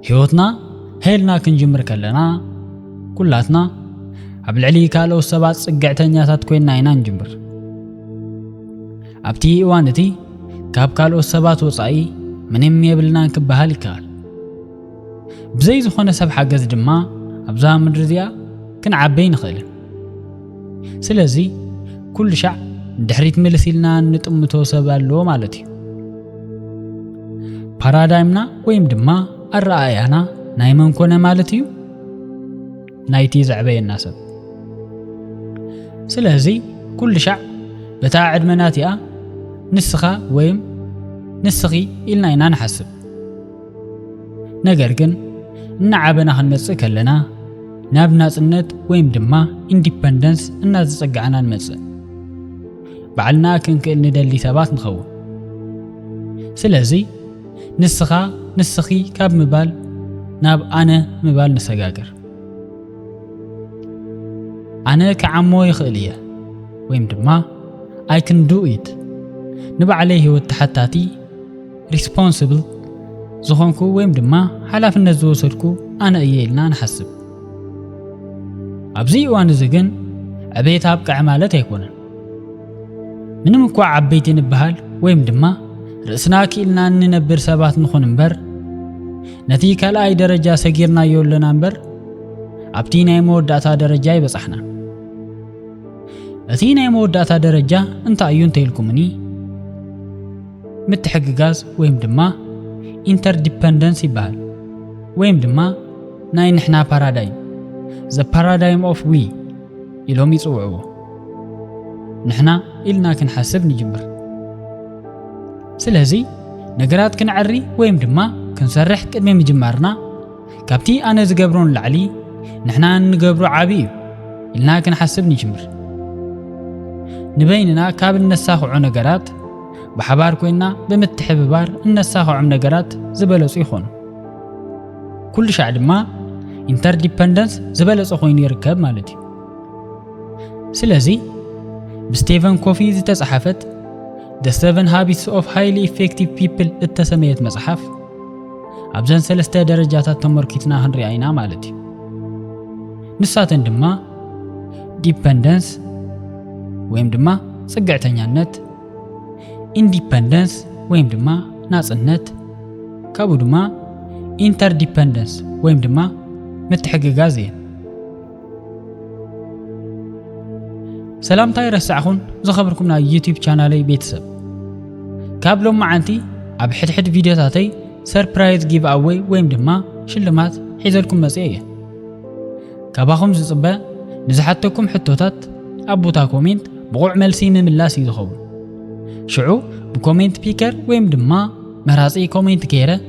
هيوتنا هيلنا كنجمر كلنا كلاتنا قبل علي كالو سبات صقعتنياتات كوينا اينا نجمر ابتي وانتي كاب كالو سبات وصاي منم يبلنا كبهال يكال بزي زخونه سب حاجز دما ابزا مدرزيا كنعبي نخيل سلازي كل شع دحريت ملسيلنا نطمتو سبالو مالتي بارادايمنا ويم دما الرأيانا نايمن كونه مالتيو نايتي زعبي الناس سلازي كل شع بتاع عدمناتيا نسخه ويم نسخي إلنا إنا نحسب نجرجن نعبنا خنمص كلنا نابنا صنت ويم دما independence الناس تصقعنا نمص بعلنا كنكل ندلي سبات نخو سلازي نسخي كاب مبال ناب أنا مبال نسجاجر أنا كعمو يخليه ويم دما I can do it نبع عليه والتحتاتي responsible زخونكو ويم دما حلافنا زوسركو أنا إيلنا نحسب أبزي وان زغن عبيت هابقع مالت يكون منم كو عبيتي نبهال ويم دما رأسنا كيلنا ننبر سبات نخون نبر نتي كالاي درجة سجيرنا يولنا نبر أبتينا يمود داتا درجة يبصحنا أتينا يمود داتا درجة انت أيون تيلكمني متحققاز ويم دما interdependence يبال ويم دما ناي نحنا paradigm the paradigm of we إلهم يصوعوه نحنا إلنا كنحسب نجمر سلازي نقرات كنعري ويم دما كنسرح قدمي مجمرنا كابتي أنا زقبرون العلي نحنا نقبرو عبيب إلنا كنحسب نجمر نبيننا كاب النساخو نقرات بحبار كوينا بمتحببار النساخو عم نقرات زبلص يخون كل شعب ما interdependence زبلص خوين يركب مالتي سلازي بستيفن كوفي تصحفت The 7 Habits of Highly Effective People التسميت مصحف أبزن 3 درجات تمركتنا هنري عينا مالتي نساتن دما dependence ويم دما صقعتنيانت independence ويم دما ناصنت كابو دما interdependence ويم دما متحققازي سلام تاي رسعخون زخبركمنا يوتيوب channelي بيتسب كابلو معانتي اب حد فيديوهاتي سربرايز جيف اواي ويم دما شلمات حيزلكم مسئيه كاباخم زصبا نزحتكم حتوتات ابوتا كومنت بقوع ملسي مملاس يزخون شعو بكومنت بيكر ويم دما مراسي كومنت كيره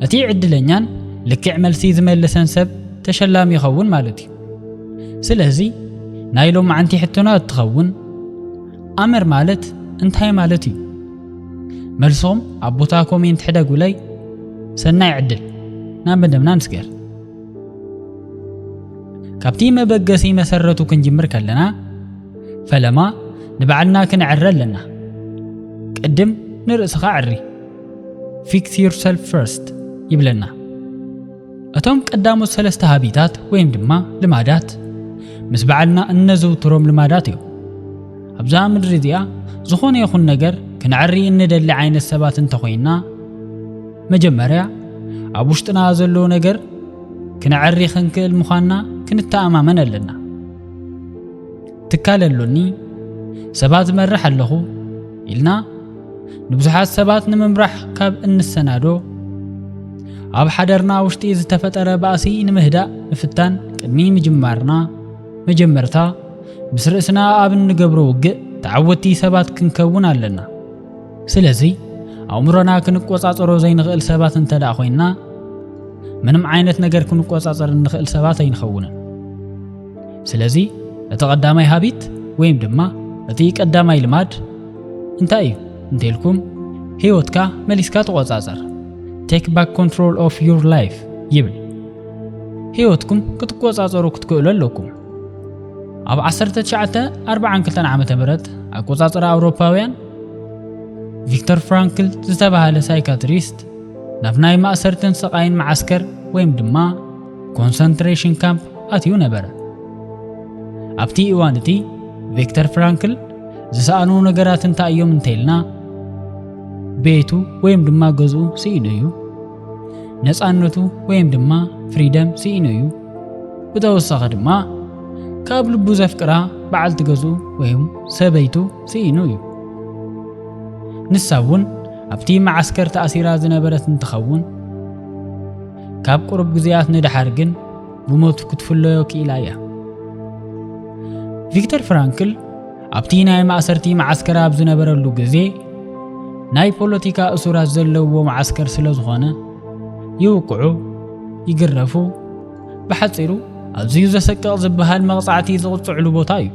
اتي عدلنيان لكع ملسي زملسن سب تشلام يخون مالتي سلازي نايلو معنتي حتنا تخون امر مالت انتهي مالتي ملصوم ابوتا كومنت حدا قولي سنا يعدل نابدمنا نسكر كابتي مبقسي مسرتو كنجمر كلنا فلما نبعلنا كنعرل لنا قدم نرأسخ عري fix yourself first يبلنا أتوم قدامو 3 هابيتات ويم دما لمادات مس بعلنا انزو تروم لمادات يو ابزا مدري ديا زخون يخون نجر كنعري ندل عين السبات انت خوينا مجمريا ابوشتنا زلو نجر كنعري خنكل مخانا كنتامامن لنا تكاللوني سبات مرح اللهو إلنا نبزحات سبات نممرح كاب السنادو اب حدرنا وشتي إذا تفتر باسي نمهدا نفتان قدمي مجمرتا بسرسنا اب نقبرو وق تعودتي سبات كنكون علنا سلازي عمرنا كنقصاصرو زي نخل سبات انت دا خوينا منم عينت نجر كنقصاصر نخل سبات ينخونا سلازي اتقدامي هابيت ويم دما اتي قدامي لماد انتاي انتلكم هيوتكا مليسكا تقصاصر take back control of your life يبل هيوتكم كتقصاصرو كتقولوا لكم اب 1942 عام تمرت اقصاصر اوروباويان فيكتور فرانكل زتباهله سايكاتريست نفناي مأسرتن سقاين معسكر ወይም ድማ ኮንሰንትሬሽን ካምፕ ኣትዩ ነበረ። ኣብቲ እዋን እቲ ቪክተር ፍራንክል ዝሰኣኑ ነገራት እንታይ እዮም እንተይልና ቤቱ ወይም ድማ ገዝኡ ሲኢኑ እዩ፣ ነፃነቱ ወይም ድማ ፍሪደም ሲኢኑ እዩ፣ ብተወሳኺ ድማ ካብ ልቡ ዘፍቅራ በዓልቲ ገዝኡ ወይም ሰበይቱ ሲኢኑ እዩ። ንሳ እውን ኣብቲ ማዓስከር ተኣሲራ ዝነበረት እንትኸውን ካብ ቁርብ ግዜያት ንድሓር ግን ብሞቱ ክትፍለዮ ክኢላ እያ። ቪክተር ፍራንክል ኣብቲ ናይ ማእሰርቲ ማዓስከር ኣብ ዝነበረሉ ግዜ ናይ ፖለቲካ እሱራት ዘለዎ ማዓስከር ስለ ዝኾነ ይውቅዑ፣ ይግረፉ፣ ብሓፂሩ ኣዝዩ ዘሰቅቕ ዝበሃል መቕፃዕቲ ዝቕፅዕሉ ቦታ እዩ።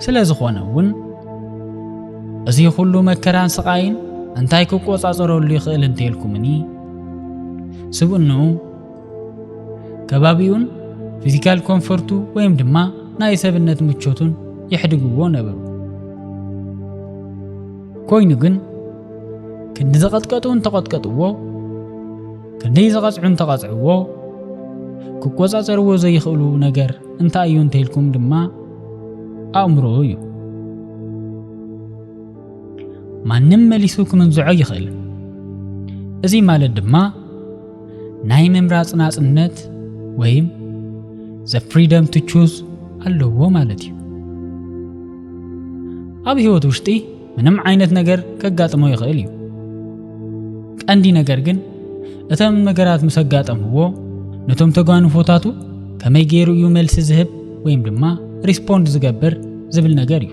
ስለ ዝኾነ እውን እዚ ኩሉ መከራን ስቃይን እንታይ ክቆፃፀረሉ ይኽእል እንተይልኩምኒ ስብእንኡ ከባቢውን ፊዚካል ኮምፎርቱ ወይም ድማ ናይ ሰብነት ምቾቱን ይሕድግዎ ነበሩ። ኮይኑ ግን ክንዲ ዝቐጥቀጡን ተቐጥቀጥዎ፣ ክንዲ ዝቐፅዑን ተቐፅዕዎ ክቆፃፀርዎ ዘይኽእሉ ነገር እንታይ እዩ እንተይልኩም ድማ ኣእምሮ እዩ። ማንም መሊሱ ክምንዝዖ ይኽእል። እዚ ማለት ድማ ናይ ምምራፅ ናጽነት ወይም the freedom to choose ኣለዎ ማለት እዩ። ኣብ ህይወት ውሽጢ ምንም ዓይነት ነገር ከጋጥሞ ይኽእል እዩ። ቀንዲ ነገር ግን እቶም ነገራት ምስ ኣጋጠምዎ ነቶም ተጓንፎታቱ ከመይ ገይሩ እዩ መልሲ ዝህብ ወይም ድማ ሪስፖንድ ዝገብር ዝብል ነገር እዩ።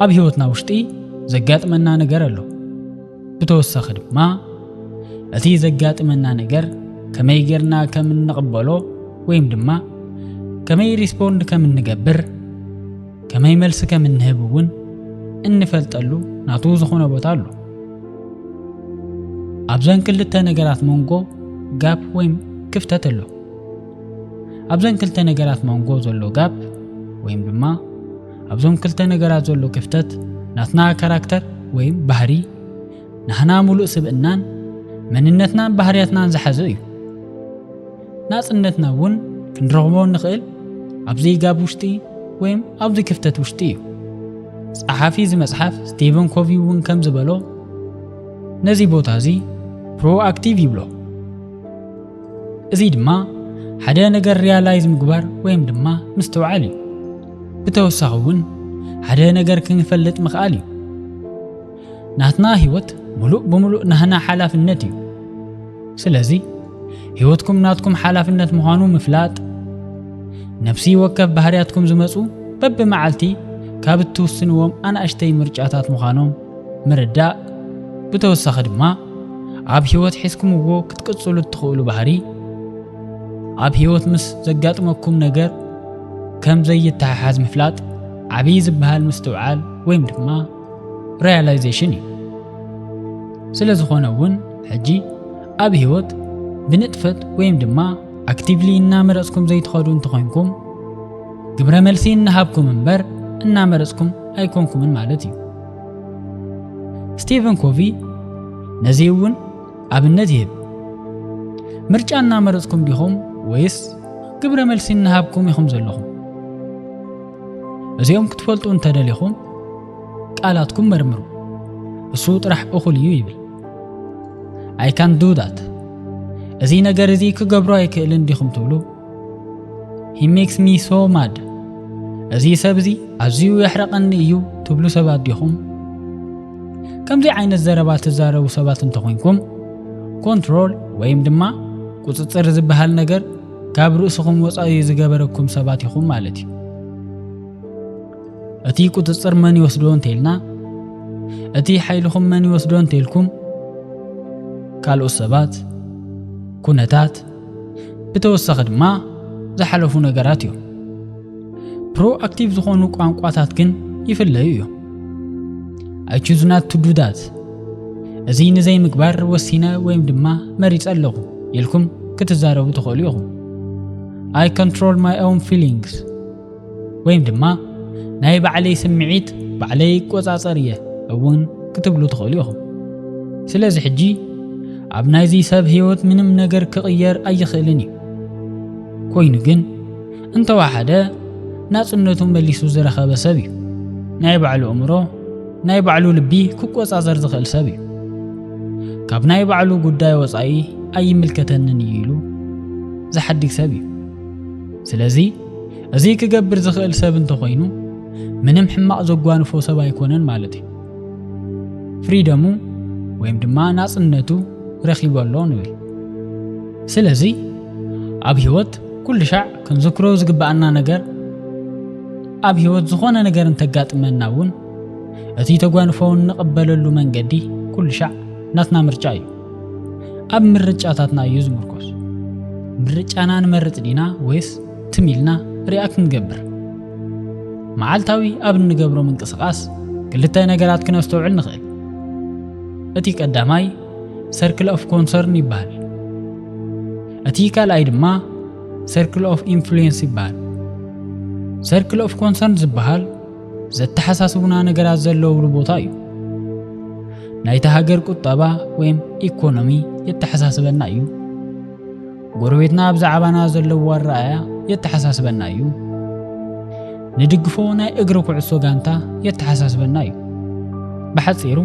ኣብ ህይወትና ውሽጢ ዘጋጥመና ነገር ኣሎ። ብተወሳኺ ድማ እቲ ዘጋጥመና ነገር ከመይ ጌርና ከም እንቕበሎ ወይም ድማ ከመይ ሪስፖንድ ከም እንገብር ከመይ መልሲ ከም እንህብ እውን እንፈልጠሉ ናቱ ዝኾነ ቦታ ኣሎ። ኣብዘን ክልተ ነገራት መንጎ ጋፕ ወይም ክፍተት ኣሎ። ኣብዘን ክልተ ነገራት መንጎ ዘሎ ጋፕ ወይም ድማ ኣብዞም ክልተ ነገራት ዘሎ ክፍተት ናትና ካራክተር ወይም ባህሪ ናህና ሙሉእ ስብእናን መንነትናን ባህርያትናን ዝሓዘ እዩ። ናጽነትና እውን ክንረኽቦ ንኽእል ኣብዚ ጋብ ውሽጢ ወይም ኣብዚ ክፍተት ውሽጢ እዩ። ጸሓፊ እዚ መጽሓፍ ስቲቨን ኮቪ እውን ከም ዝበሎ ነዚ ቦታ እዚ ፕሮአክቲቭ ይብሎ። እዚ ድማ ሓደ ነገር ሪያላይዝ ምግባር ወይም ድማ ምስትውዓል እዩ። ብተወሳኺ እውን ሓደ ነገር ክንፈልጥ ምኽኣል እዩ። ናትና ህይወት ሙሉእ ብምሉእ ናህና ሓላፍነት እዩ። ስለዚ ህይወትኩም ናትኩም ሓላፍነት ምዃኑ ምፍላጥ፣ ነፍሲ ወከፍ ባህርያትኩም ዝመፁ በብመዓልቲ ካብ እትውስንዎም ኣናእሽተይ ምርጫታት ምዃኖም ምርዳእ፣ ብተወሳኺ ድማ ኣብ ህይወት ሒዝኩምዎ ክትቅፅሉ እትኽእሉ ባህሪ፣ ኣብ ህይወት ምስ ዘጋጥመኩም ነገር ከም ዘይተሓሓዝ ምፍላጥ ዓብይ ዝበሃል ምስትውዓል ወይም ድማ ሪያላይዜሽን እዩ። ስለ ዝኾነ እውን ሕጂ ኣብ ህይወት ብንጥፈት ወይም ድማ ኣክቲቭሊ እናመረፅኩም ዘይትኸዱ እንትኾንኩም ግብረ መልሲ እናሃብኩም እምበር እናመረፅኩም ኣይኮንኩምን ማለት እዩ። ስቲቨን ኮቪ ነዚ እውን ኣብነት ይህብ። ምርጫ እናመረፅኩም ዲኹም ወይስ ግብረ መልሲ እናሃብኩም ኢኹም ዘለኹም? እዚኦም ክትፈልጡ እንተደሊኹም ቃላትኩም መርምሩ። እሱ ጥራሕ እኹል እዩ ይብል። I can't do that። እዚ ነገር እዚ ክገብሮ ኣይክእልን ዲኹም ትብሉ? He makes me so mad። እዚ ሰብ እዚ ኣዝዩ የሕረቐኒ እዩ ትብሉ ሰባት ዲኹም? ከምዚ ዓይነት ዘረባት ትዛረቡ ሰባት እንተኾንኩም ኮንትሮል ወይም ድማ ቁፅፅር ዝበሃል ነገር ካብ ርእስኹም ወፃኢ ዝገበረኩም ሰባት ኢኹም ማለት እዩ። እቲ ቁፅፅር መን ይወስዶ እንተይልና፣ እቲ ሓይልኹም መን ይወስዶ እንተይልኩም ካልኦት ሰባት፣ ኩነታት፣ ብተወሳኺ ድማ ዝሓለፉ ነገራት እዮም። ፕሮአክቲቭ ዝኾኑ ቋንቋታት ግን ይፍለዩ እዮም። I choose not to do that። እዚ ንዘይ ምግባር ወሲነ ወይም ድማ መሪፅ ኣለኹ ኢልኩም ክትዛረቡ ትኽእሉ ኢኹም። I control my own feelings ወይም ድማ ናይ ባዕለይ ስምዒት ባዕለይ ቆፃፀር እየ እውን ክትብሉ ትኽእሉ ኢኹም። ስለዚ ሕጂ ኣብ ናይዚ ሰብ ህይወት ምንም ነገር ክቕየር ኣይኽእልን እዩ ኮይኑ ግን እንተዋሓደ ናጽነቱ መሊሱ ዝረኸበ ሰብ እዩ ናይ ባዕሉ እምሮ ናይ ባዕሉ ልቢ ክቆጻጸር ዝኽእል ሰብ እዩ ካብ ናይ ባዕሉ ጉዳይ ወጻኢ ኣይምልከተንን እዩ ኢሉ ዝሓድግ ሰብ እዩ ስለዚ እዚ ክገብር ዝኽእል ሰብ እንተኾይኑ ምንም ሕማቕ ዘጓንፎ ሰብ ኣይኮነን ማለት እዩ ፍሪደሙ ወይም ድማ ናጽነቱ ረኺቡ ኣሎ ንብል ስለዚ ኣብ ህይወት ኩሉ ሻዕ ክንዝክሮ ዝግባአና ነገር ኣብ ህይወት ዝኾነ ነገር እንተጋጥመና እውን እቲ ተጓንፎውን ንቕበለሉ መንገዲ ኩሉ ሻዕ ናትና ምርጫ እዩ ኣብ ምርጫታትና እዩ ዝምርኮስ ምርጫና ንመርጽ ዲና ወይስ ትሚልና ሪኣክት ንገብር መዓልታዊ ኣብ ንገብሮ ምንቅስቓስ ክልተ ነገራት ክነስተውዕል ንኽእል እቲ ቀዳማይ ሰርክል ኦፍ ኮንሰርን ይበሃል እቲ ካልኣይ ድማ ሰርክል ኦፍ ኢንፍሉዌንስ ይበሃል ሰርክል ኦፍ ኮንሰርን ዝበሃል ዘተሓሳስቡና ነገራት ዘለውሉ ቦታ እዩ ናይቲ ሃገር ቁጠባ ወይም ኢኮኖሚ የተሓሳስበና እዩ ጎረቤትና ብዛዕባና ዘለዎ ኣረኣእያ የተሓሳስበና እዩ ንድግፎ ናይ እግሪ ኩዕሶ ጋንታ የተሓሳስበና እዩ ብሓጺሩ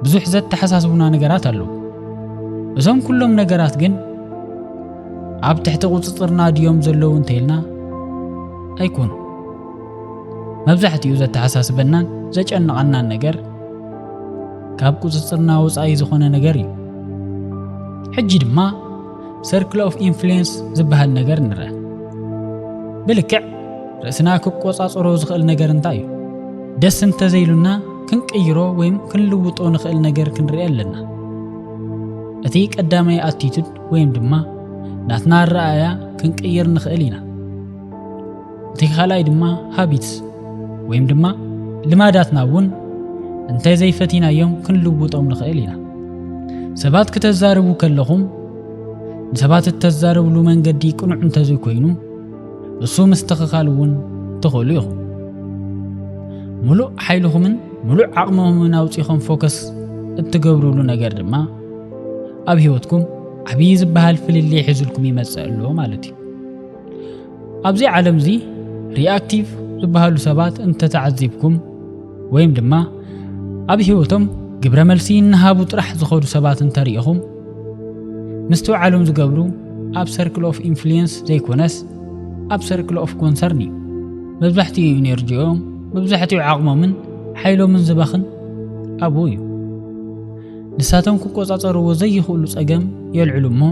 ብዙሕ ዘተሓሳስቡና ነገራት ኣለዉ እዞም ኩሎም ነገራት ግን ኣብ ትሕቲ ቁጽጽርና ድዮም ዘለዉ እንተኢልና ኣይኮኑ መብዛሕትኡ ዘተሓሳስበናን ዘጨንቐናን ነገር ካብ ቁጽጽርና ወጻኢ ዝኾነ ነገር እዩ ሕጂ ድማ ሰርክል ኦፍ ኢንፍሉዌንስ ዝበሃል ነገር ንርአ ብልክዕ ርእስና ክቆጻጸሮ ዝኽእል ነገር እንታይ እዩ ደስ እንተዘይሉና ክንቅይሮ ወይም ክንልውጦ ንኽእል ነገር ክንርኢ ኣለና እቲ ቀዳማይ ኣቲቱድ ወይም ድማ ናትና ኣረኣእያ ክንቅይር ንኽእል ኢና እቲ ካልኣይ ድማ ሃቢትስ ወይም ድማ ልማዳትና እውን እንታይ ዘይፈቲናዮም ክንልውጦም ንኽእል ኢና ሰባት ከተዛረቡ ከለኹም ንሰባት እተዛረብሉ መንገዲ ቅኑዕ እንተዘይኮይኑ እሱ ምስትኽኻል እውን ትኽእሉ ኢኹም ሙሉእ ሓይልኹምን ሙሉእ ዓቕምኹምን ኣውፂኹም ፎከስ እትገብሩሉ ነገር ድማ ኣብ ህይወትኩም ዓብዪ ዝበሃል ፍልልይ ሒዙልኩም ይመጽእ ኣሎ ማለት እዩ ኣብዚ ዓለም እዚ ሪኣክቲቭ ዝበሃሉ ሰባት እንተተዓዚብኩም ወይም ድማ ኣብ ህይወቶም ግብረ መልሲ እናሃቡ ጥራሕ ዝኸዱ ሰባት እንተሪኢኹም ምስትውዓሎም ዝገብሩ ኣብ ሰርክል ኦፍ ኢንፍሉዌንስ ዘይኮነስ ኣብ ሰርክል ኦፍ ኮንሰርን እዩ መብዛሕትኡ ኢነርጂኦም መብዛሕትኡ ዓቕሞምን ሓይሎምን ዝባኽን ኣብኡ እዩ ንሳቶም ክቆጻጸርዎ ዘይኽእሉ ጸገም የልዕሉ እሞ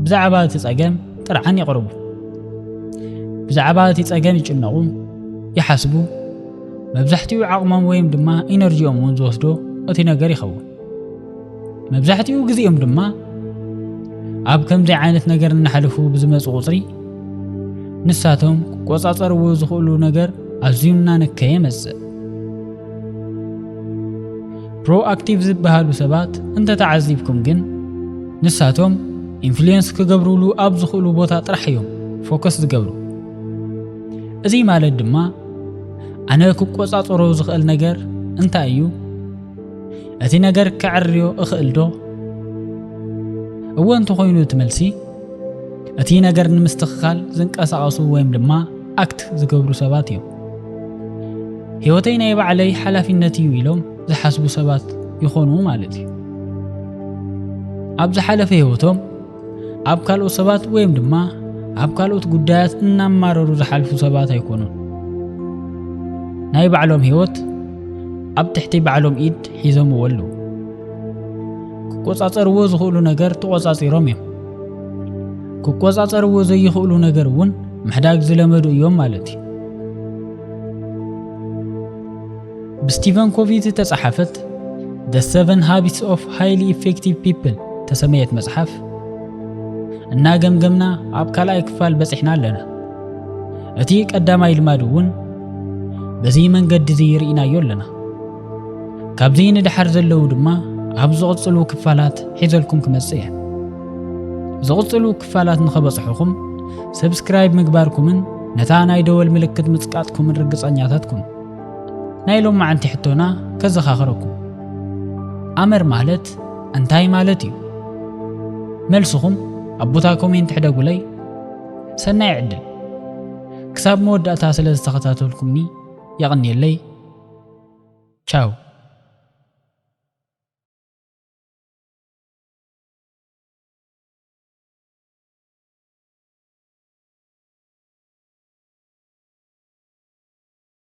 ብዛዕባ እቲ ጸገም ጥርዓን ይቕርቡ ብዛዕባ እቲ ጸገም ይጭነቑ ይሓስቡ መብዛሕትኡ ዓቕሞም ወይም ድማ ኢነርጂኦም እውን ዝወስዶ እቲ ነገር ይኸውን መብዛሕትኡ ግዜኦም ድማ ኣብ ከምዚ ዓይነት ነገር እናሕልፉ ብዝመፁ ቁጽሪ ንሳቶም ክቆጻጸርዎ ዝኽእሉ ነገር ኣዝዩና ነከየ መጽእ ፕሮአክቲቭ ዝበሃሉ ሰባት እንተተዓዚብኩም ግን ንሳቶም ኢንፍሉዌንስ ክገብሩሉ ኣብ ዝኽእሉ ቦታ ጥራሕ እዮም ፎከስ ዝገብሩ እዚ ማለት ድማ ኣነ ክቆጻጸሮ ዝኽእል ነገር እንታይ እዩ እቲ ነገር ክዕርዮ እኽእል ዶ እወ እንተኾይኑ ትመልሲ እቲ ነገር ንምስትኽኻል ዝንቀሳቐሱ ወይም ድማ ኣክት ዝገብሩ ሰባት እዮም ህይወተይ ናይ ባዕለይ ሓላፊነት እዩ ኢሎም ዝሓስቡ ሰባት ይኾኑ ማለት እዩ ኣብ ዝሓለፈ ህይወቶም ኣብ ካልኦት ሰባት ወይም ድማ ኣብ ካልኦት ጉዳያት እናማረሩ ዝሓልፉ ሰባት ኣይኮኑን ናይ ባዕሎም ህይወት ኣብ ትሕቲ ባዕሎም ኢድ ሒዞምዎ ኣለዉ ክቆጻጸርዎ ዝኽእሉ ነገር ተቆጻጺሮም እዮም ክቆጻጸርዎ ዘይኽእሉ ነገር እውን ምሕዳግ ዝለመዱ እዮም ማለት እዩ ብስቲቨን ኮቪ ዝተጻሕፈት The 7 Habits of Highly Effective People ተሰመየት መጽሓፍ እናገምገምና ኣብ ካልኣይ ክፋል በፂሕና ኣለና እቲ ቀዳማይ ልማድ እውን በዚ መንገዲ እዚ ይርኢናዮ ኣለና ካብዚ ንድሓር ዘለዉ ድማ ኣብ ዝቕጽሉ ክፋላት ሒዘልኩም ክመጽእ እየ ዝቕጽሉ ክፋላት ንኸበጽሑኹም ሰብስክራይብ ምግባርኩምን ነታ ናይ ደወል ምልክት ምጽቃጥኩምን ርግጸኛታትኩም ናይ ሎም መዓንቲ ሕቶና ከዘኻኽረኩም ኣመር ማለት እንታይ ማለት እዩ መልስኹም ኣብ ቦታ ኮሜንት ሕደጉለይ ሰናይ ዕድል ክሳብ መወዳእታ ስለ ዝተኸታተልኩምኒ የቕኒየለይ ቻው